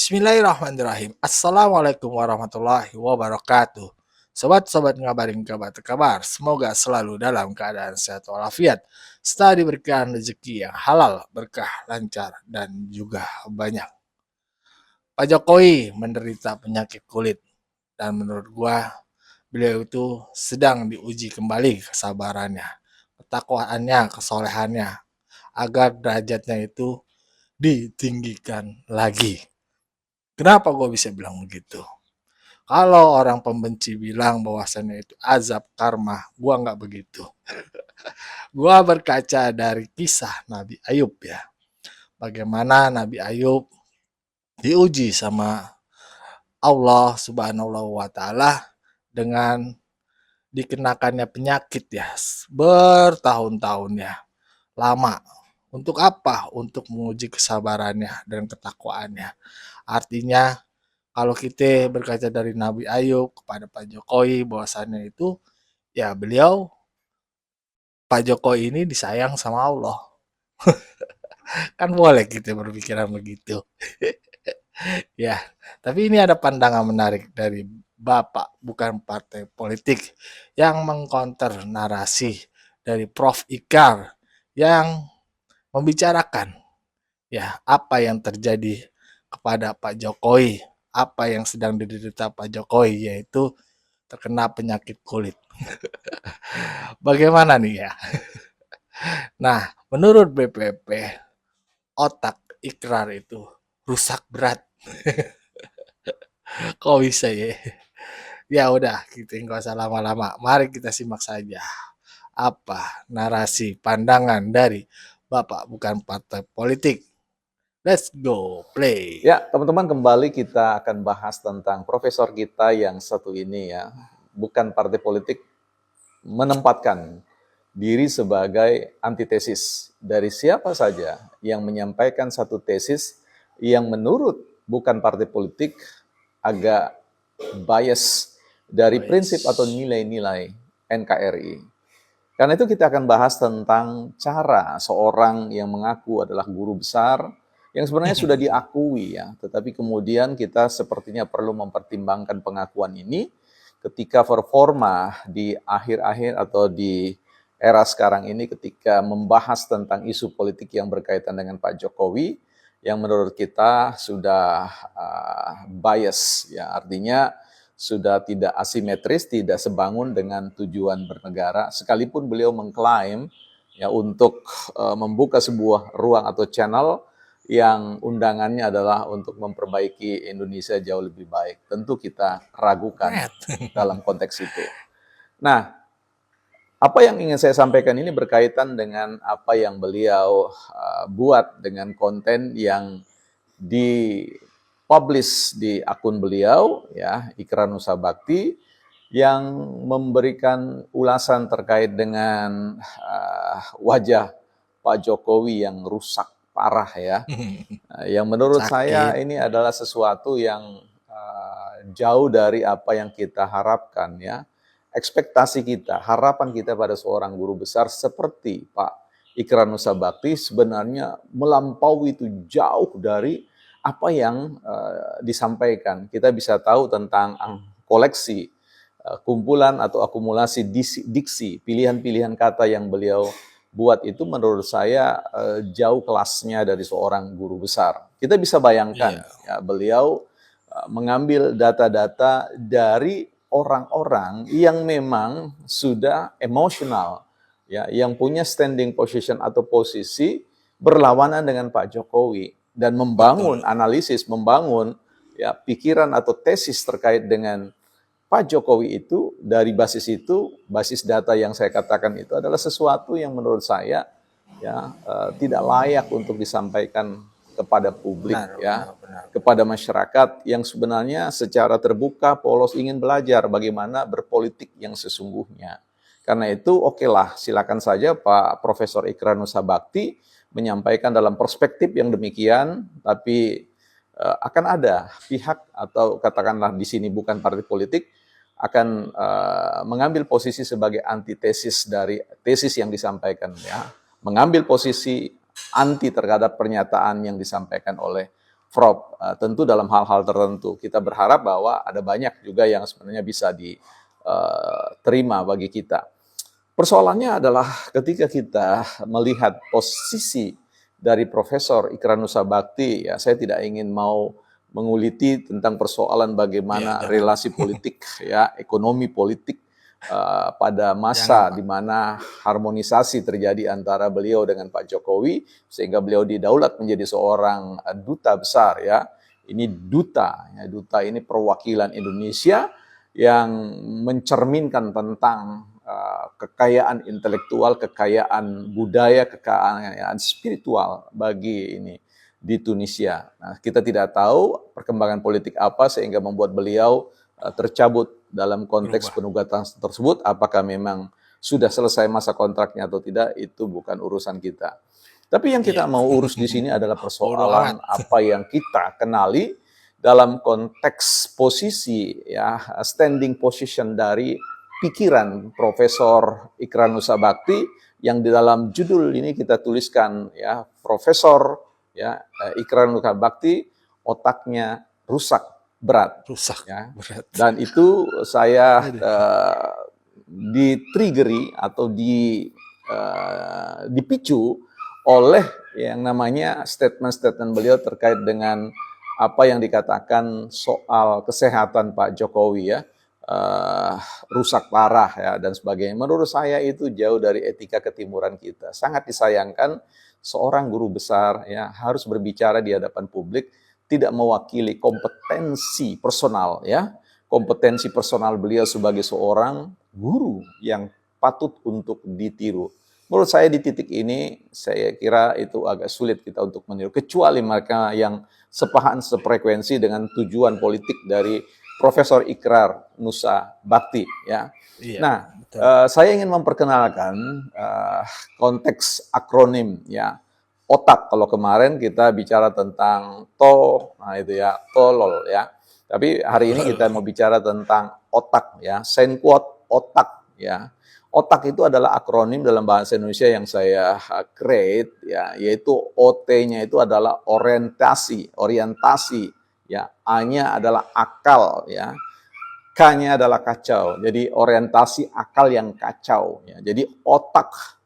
Bismillahirrahmanirrahim. Assalamualaikum warahmatullahi wabarakatuh. Sobat-sobat ngabarin kabar, semoga selalu dalam keadaan sehat walafiat, serta diberikan rezeki yang halal, berkah, lancar, dan juga banyak. Pak Jokowi menderita penyakit kulit, dan menurut gua, beliau itu sedang diuji kembali kesabarannya, ketakwaannya, kesolehannya, agar derajatnya itu ditinggikan lagi. Kenapa gue bisa bilang begitu? Kalau orang pembenci bilang bahwasannya itu azab karma, gue nggak begitu. Gue berkaca dari kisah Nabi Ayub ya. Bagaimana Nabi Ayub diuji sama Allah Subhanahu wa taala dengan dikenakannya penyakit ya bertahun-tahun ya, lama. Untuk apa? Untuk menguji kesabarannya dan ketakwaannya. Artinya kalau kita berkaca dari Nabi Ayub kepada Pak Jokowi bahwasannya itu ya beliau Pak Jokowi ini disayang sama Allah. Kan boleh kita berpikiran begitu. Ya, tapi ini ada pandangan menarik dari Bapak, bukan partai politik, yang mengkonter narasi dari Prof. Ikrar yang membicarakan ya apa yang terjadi kepada Pak Jokowi, apa yang sedang diderita Pak Jokowi, yaitu terkena penyakit kulit. Bagaimana nih ya? Nah, menurut BPP, otak Ikrar itu rusak berat. Kok bisa ya? Ya udah, kita nggak usah lama-lama. Mari kita simak saja apa narasi pandangan dari Bapak bukan partai politik. Let's go play. Ya, teman-teman, kembali kita akan bahas tentang profesor kita yang satu ini ya. Bukan partai politik, menempatkan diri sebagai antitesis dari siapa saja yang menyampaikan satu tesis yang menurut bukan partai politik agak bias dari prinsip atau nilai-nilai NKRI. Karena itu kita akan bahas tentang cara seorang yang mengaku adalah guru besar, yang sebenarnya sudah diakui ya, tetapi kemudian kita sepertinya perlu mempertimbangkan pengakuan ini ketika performa di akhir-akhir atau di era sekarang ini ketika membahas tentang isu politik yang berkaitan dengan Pak Jokowi, yang menurut kita sudah bias ya, artinya sudah tidak asimetris, tidak sebangun dengan tujuan bernegara, sekalipun beliau mengklaim ya untuk membuka sebuah ruang atau channel yang undangannya adalah untuk memperbaiki Indonesia jauh lebih baik. Tentu kita ragukan dalam konteks itu. Nah, apa yang ingin saya sampaikan ini berkaitan dengan apa yang beliau buat dengan konten yang dipublish di akun beliau, ya, Ikrar Nusa Bakti, yang memberikan ulasan terkait dengan wajah Pak Jokowi yang rusak parah ya. Yang menurut saya ini adalah sesuatu yang jauh dari apa yang kita harapkan ya. Ekspektasi kita, harapan kita pada seorang guru besar seperti Pak Ikrar Nusa Bakti sebenarnya melampaui itu jauh dari apa yang disampaikan. Kita bisa tahu tentang koleksi, kumpulan atau akumulasi diksi, pilihan-pilihan kata yang beliau buat itu menurut saya jauh kelasnya dari seorang guru besar. Kita bisa bayangkan ya, beliau mengambil data-data dari orang-orang yang memang sudah emosional, ya, yang punya standing position atau posisi berlawanan dengan Pak Jokowi dan membangun analisis, membangun ya pikiran atau tesis terkait dengan Pak Jokowi itu. Dari basis itu, basis data yang saya katakan itu adalah sesuatu yang menurut saya ya tidak layak untuk disampaikan kepada publik, kepada masyarakat yang sebenarnya secara terbuka, polos ingin belajar bagaimana berpolitik yang sesungguhnya. Karena itu okelah, silakan saja Pak Profesor Ikrar Nusa Bakti menyampaikan dalam perspektif yang demikian, tapi akan ada pihak atau katakanlah di sini bukan partai politik akan mengambil posisi sebagai antitesis dari tesis yang disampaikan ya, mengambil posisi anti terhadap pernyataan yang disampaikan oleh Prof. Tentu dalam hal-hal tertentu. Kita berharap bahwa ada banyak juga yang sebenarnya bisa diterima bagi kita. Persoalannya adalah ketika kita melihat posisi dari Profesor Ikrar Nussabakti, ya saya tidak ingin mau menguliti tentang persoalan bagaimana relasi politik, ya ekonomi politik pada masa di mana harmonisasi terjadi antara beliau dengan Pak Jokowi, sehingga beliau didaulat menjadi seorang duta besar, ya. Ini duta, ya, duta ini perwakilan Indonesia yang mencerminkan tentang kekayaan intelektual, kekayaan budaya, kekayaan spiritual bagi ini di Tunisia. Nah, kita tidak tahu perkembangan politik apa sehingga membuat beliau tercabut dalam konteks penugatan tersebut. Apakah memang sudah selesai masa kontraknya atau tidak, itu bukan urusan kita. Tapi yang kita mau urus di sini adalah persoalan apa yang kita kenali dalam konteks posisi, ya, standing position dari pikiran Profesor Ikrar Nussabakti yang di dalam judul ini kita tuliskan, ya, Profesor, ya, Ikrar Nussabakti otaknya rusak berat, ya. Dan itu saya ditriggeri atau dipicu oleh yang namanya statement-statement beliau terkait dengan apa yang dikatakan soal kesehatan Pak Jokowi, ya, rusak parah, ya, dan sebagainya. Menurut saya itu jauh dari etika ketimuran kita. Sangat disayangkan seorang guru besar, ya, harus berbicara di hadapan publik tidak mewakili kompetensi personal, ya, kompetensi personal beliau sebagai seorang guru yang patut untuk ditiru. Menurut saya di titik ini, saya kira itu agak sulit kita untuk meniru, kecuali mereka yang sepaham sefrekuensi dengan tujuan politik dari Profesor Ikrar Nussabakti, ya. Nah, saya ingin memperkenalkan konteks akronim, ya. Otak, kalau kemarin kita bicara tentang nah itu ya, tolol, ya. Tapi hari ini kita mau bicara tentang otak, ya, seinquote otak, ya. Otak itu adalah akronim dalam bahasa Indonesia yang saya create, ya, yaitu OT-nya itu adalah orientasi, ya. A-nya adalah akal, ya. K-nya adalah kacau. Jadi orientasi akal yang kacau, ya. Jadi otak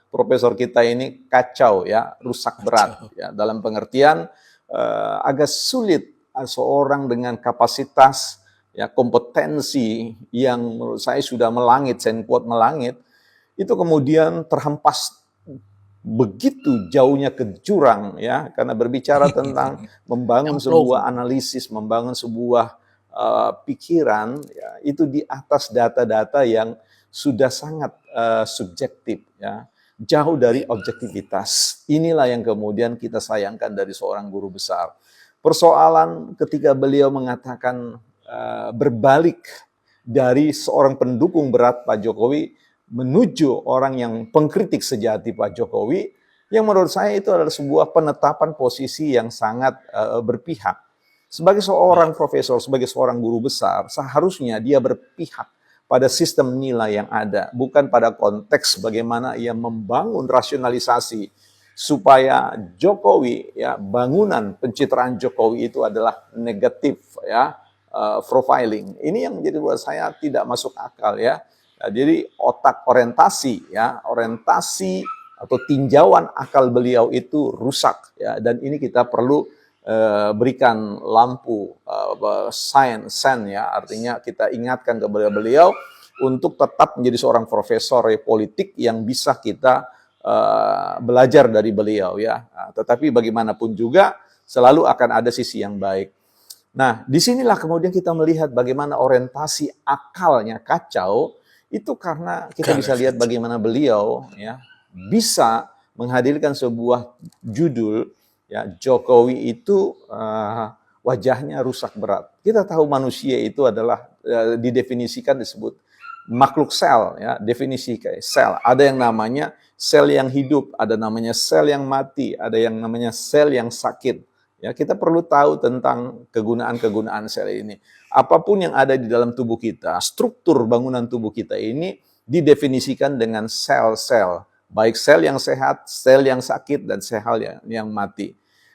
Profesor kita ini kacau, ya, rusak berat, ya, dalam pengertian agak sulit seorang dengan kapasitas, ya, kompetensi yang menurut saya sudah melangit, quote melangit, itu kemudian terhempas begitu jauhnya ke jurang, ya, karena berbicara tentang membangun sebuah analisis, membangun sebuah pikiran, ya, itu di atas data-data yang sudah sangat subjektif, ya. Jauh dari objektivitas. Inilah yang kemudian kita sayangkan dari seorang guru besar. Persoalan ketika beliau mengatakan berbalik dari seorang pendukung berat Pak Jokowi menuju orang yang pengkritik sejati Pak Jokowi, yang menurut saya itu adalah sebuah penetapan posisi yang sangat berpihak. Sebagai seorang profesor, sebagai seorang guru besar, seharusnya dia berpihak pada sistem nilai yang ada, bukan pada konteks bagaimana ia membangun rasionalisasi supaya Jokowi, ya, bangunan pencitraan Jokowi itu adalah negatif, ya, profiling. Ini yang menjadi buat saya tidak masuk akal, ya. Nah, jadi otak orientasi, ya, orientasi atau tinjauan akal beliau itu rusak, ya, dan ini kita perlu berikan lampu sen, ya, artinya kita ingatkan kepada beliau untuk tetap menjadi seorang profesor politik yang bisa kita belajar dari beliau, ya. Nah, tetapi bagaimanapun juga selalu akan ada sisi yang baik. Nah, disinilah kemudian kita melihat bagaimana orientasi akalnya kacau, itu karena kita bisa lihat bagaimana beliau, ya, bisa menghadirkan sebuah judul, ya, Jokowi itu wajahnya rusak berat. Kita tahu manusia itu adalah didefinisikan disebut makhluk sel, ya, definisi kayak sel. Ada yang namanya sel yang hidup, ada namanya sel yang mati, ada yang namanya sel yang sakit. Ya, kita perlu tahu tentang kegunaan-kegunaan sel ini. Apapun yang ada di dalam tubuh kita, struktur bangunan tubuh kita ini didefinisikan dengan sel-sel. Baik sel yang sehat, sel yang sakit, dan sel yang mati.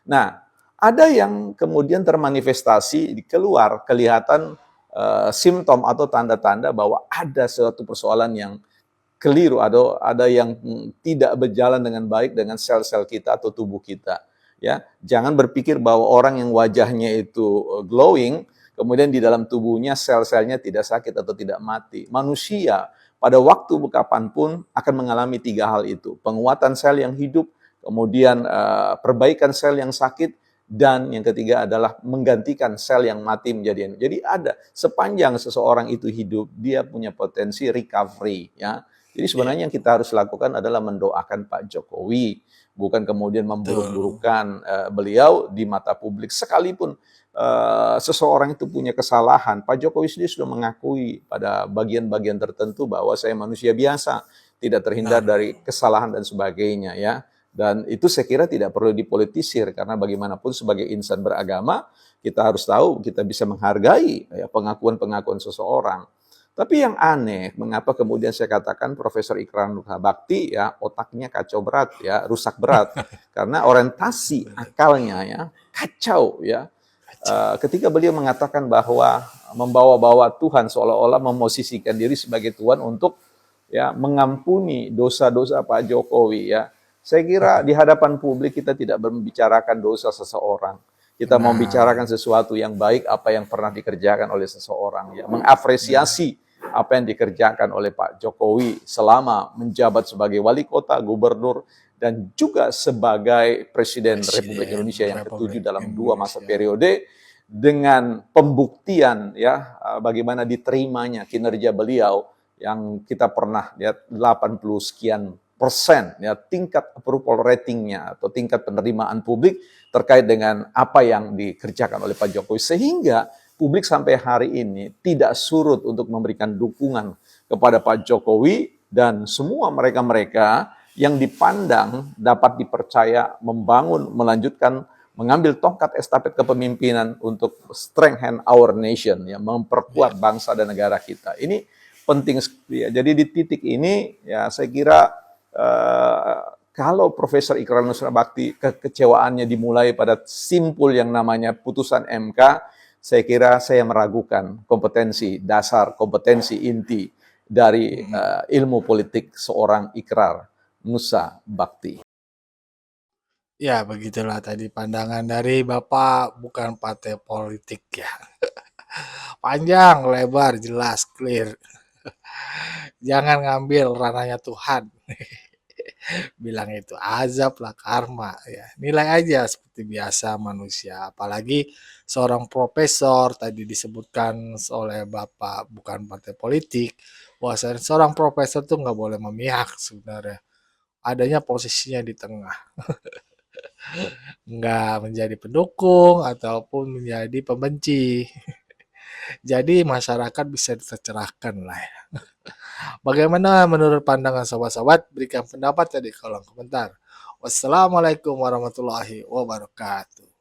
Nah, Ada yang kemudian termanifestasi keluar kelihatan simptom atau tanda-tanda bahwa ada suatu persoalan yang keliru, ada yang tidak berjalan dengan baik dengan sel-sel kita atau tubuh kita. Ya, jangan berpikir bahwa orang yang wajahnya itu glowing, kemudian di dalam tubuhnya sel-selnya tidak sakit atau tidak mati. Manusia pada waktu kapanpun akan mengalami 3 hal itu: penguatan sel yang hidup, kemudian perbaikan sel yang sakit, dan yang ketiga adalah menggantikan sel yang mati menjadi. Jadi ada, sepanjang seseorang itu hidup, dia punya potensi recovery, ya. Jadi Iya, sebenarnya yang kita harus lakukan adalah mendoakan Pak Jokowi, bukan kemudian betul. memburuk-burukan beliau di mata publik. Sekalipun seseorang itu punya kesalahan, Pak Jokowi sendiri sudah mengakui pada bagian-bagian tertentu bahwa saya manusia biasa, tidak terhindar Benar. dari kesalahan dan sebagainya, ya. Dan itu saya kira tidak perlu dipolitisir, karena bagaimanapun sebagai insan beragama, kita harus tahu, kita bisa menghargai ya, pengakuan-pengakuan seseorang. Tapi yang aneh, mengapa kemudian saya katakan Profesor Ikrar Nur Bakti ya otaknya kacau berat ya, rusak berat, karena orientasi Benar. akalnya ya kacau ya. Kacau. Ketika beliau mengatakan bahwa membawa-bawa Tuhan, seolah-olah memosisikan diri sebagai Tuhan untuk ya mengampuni dosa-dosa Pak Jokowi ya. Saya kira di hadapan publik kita tidak membicarakan dosa seseorang. Kita mau Benar. bicarakan sesuatu yang baik, apa yang pernah dikerjakan oleh seseorang, ya, mengapresiasi apa yang dikerjakan oleh Pak Jokowi selama menjabat sebagai wali kota, gubernur, dan juga sebagai Presiden Republik Presiden Indonesia yang ketujuh Republik dalam 2 masa Indonesia. periode, dengan pembuktian ya bagaimana diterimanya kinerja beliau yang kita pernah lihat 80 sekian persen ya tingkat approval ratingnya atau tingkat penerimaan publik terkait dengan apa yang dikerjakan oleh Pak Jokowi, sehingga publik sampai hari ini tidak surut untuk memberikan dukungan kepada Pak Jokowi dan semua mereka-mereka yang dipandang dapat dipercaya membangun, melanjutkan, mengambil tongkat estafet kepemimpinan untuk strengthen our nation, ya, Ya, memperkuat bangsa dan negara kita. Ini penting sekali ya. Jadi di titik ini ya saya kira kalau Profesor Ikrar Nusra Bakti kekecewaannya dimulai pada simpul yang namanya putusan MK, saya kira saya meragukan kompetensi dasar, kompetensi inti dari ilmu politik seorang Ikrar Nusa Bakti. ya begitulah tadi pandangan dari Bapak bukan partai politik ya. Panjang, lebar, jelas, clear. Jangan ngambil ranahnya Tuhan. Bilang itu azab lah karma ya. Nilai aja seperti biasa manusia. Apalagi seorang profesor tadi disebutkan oleh Bapak bukan partai politik. Wah, seorang profesor tuh nggak boleh memihak sebenarnya. Adanya posisinya di tengah. Nggak menjadi pendukung ataupun menjadi pembenci. Jadi masyarakat bisa tercerahkan lah ya. Bagaimana menurut pandangan sobat-sobat? Berikan pendapat ya di kolom komentar. Wassalamualaikum warahmatullahi wabarakatuh.